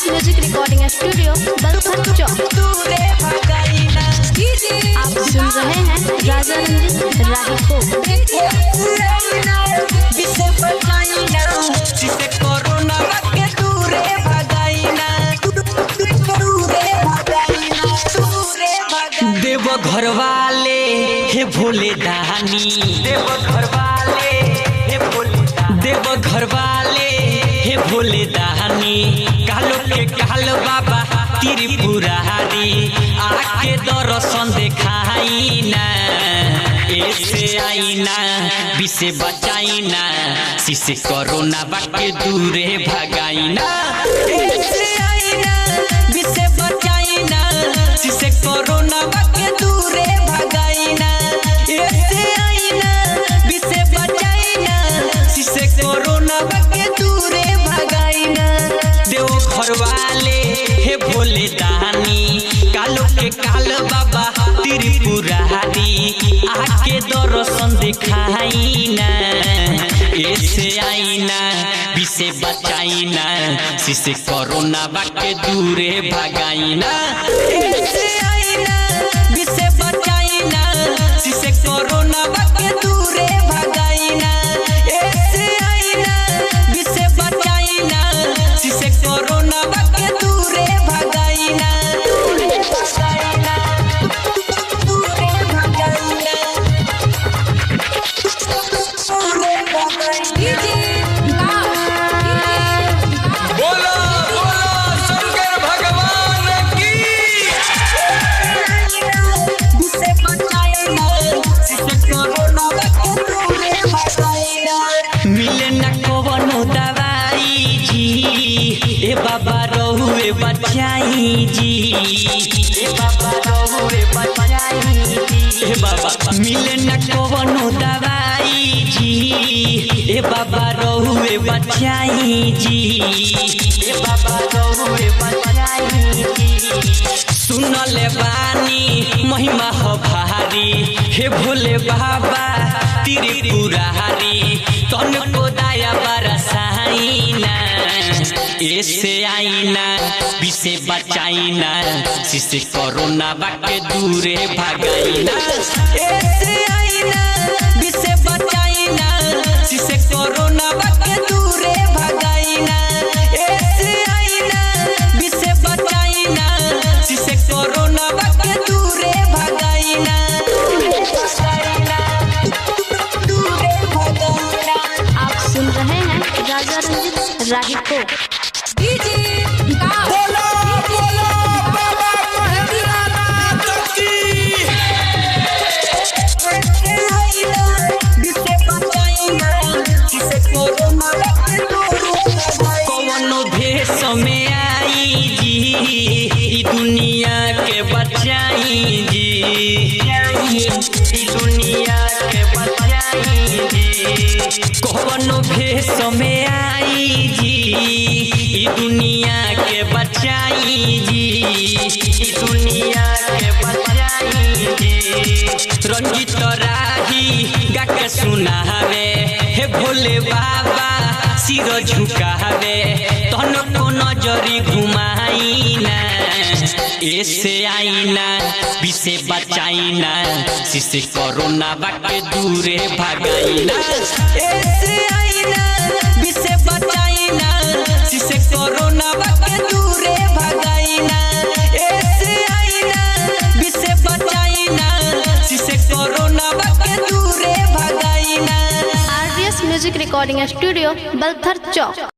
Music recording studio Balthar चौक। आप सुन रहे हैं राजा रंजित राही को। देव घर वाले हे भोले दानी, देव घर वाले हे भोले दानी, देव घर वाले हे भोले दानी। कालो के काल बाबा त्रिपुरारी आके दर्शन देखाई ना, ऐसे आई ना विसे बचाई ना, सिसे कोरोना बाके दूरे भगाई ना, ऐसे आई ना विसे बचाई ना, सिसे कोरोना बाके दूरे भगाई ना, ऐसे आई ना विसे बचाई ना, सिसे कोरोना बाके दूरे भगाई ना। देव घर वाले हे भोले दानी, कालो के काल बाबा त्रिपुरारी आके दर्शन दिखाई ना, ऐसे आई ना विसे बचाई ना, सिसे कोरोना बाके दूरे भगाई ना, ऐसे आई ना विसे बचाई ना, सिसे कोरोना बाके दूरे भगाई ना, ऐसे आई ना विसे बचाई ना, सिसे कोरोना बाके दूरे भगाई ना, दूरे भगाई ना, दूरे भगाई ना, दूरे भगाई ना। बोलो बोलो शंकर भगवान की। विसे बचाई ना, सिसे कोरोना बाके दूरे भगाई ना। मिले न कवनो दवाई जी, ए बाबा रहुए बचाई जी, ए बाबा रहुए बचाई जी, ए बाबा मिले न कवनो दवाई जी, ए बाबा रहुए बचाई जी, ए बाबा रहुए बचाई जी। सुनले बानी महिमा हो भारी, हे भोले बाबा त्रिपुरारी, तन को दया बरसाई ना, ऐसे आई ना विसे बचाई ना, सिसे कोरोना बाके दूरे भगाई ना, ऐसे आई ना विसे बचाई ना, सिसे कोरोना बाके दूरे भगाई ना, ऐसे आई ना विसे बचाई ना, सिसे कोरोना बाके दूरे भगाई ना, दूरे भगाई ना, दूरे भगाई ना। आप सुन रहे हैं राजा रंजित राही को। बोलो बोलो बाबा महेंद्रनाथ की। कौनो भेष में आई जी, ई दुनिया के बचाई जी, ई दुनिया के बचाई जी। कौनो भेष में आई जी, ई दुनिया के बचाई जी, ई दुनिया के बचाई जी। रंजित राही गा के सुनावे, हे भोले बाबा सिर झुकावे, तन को नजरी घुमाई ना, ऐसे आई ना विसे बचाई ना, सिसे कोरोना बाके दूरे भगाई ना, ऐसे आई ना विसे बचाई ना, सिसे कोरोना बाके दूरे भगाई ना, ऐसे आई ना विसे बचाई ना, सिसे कोरोना बाके दूरे भगाई ना। RDS music recording studio Balthar चौक।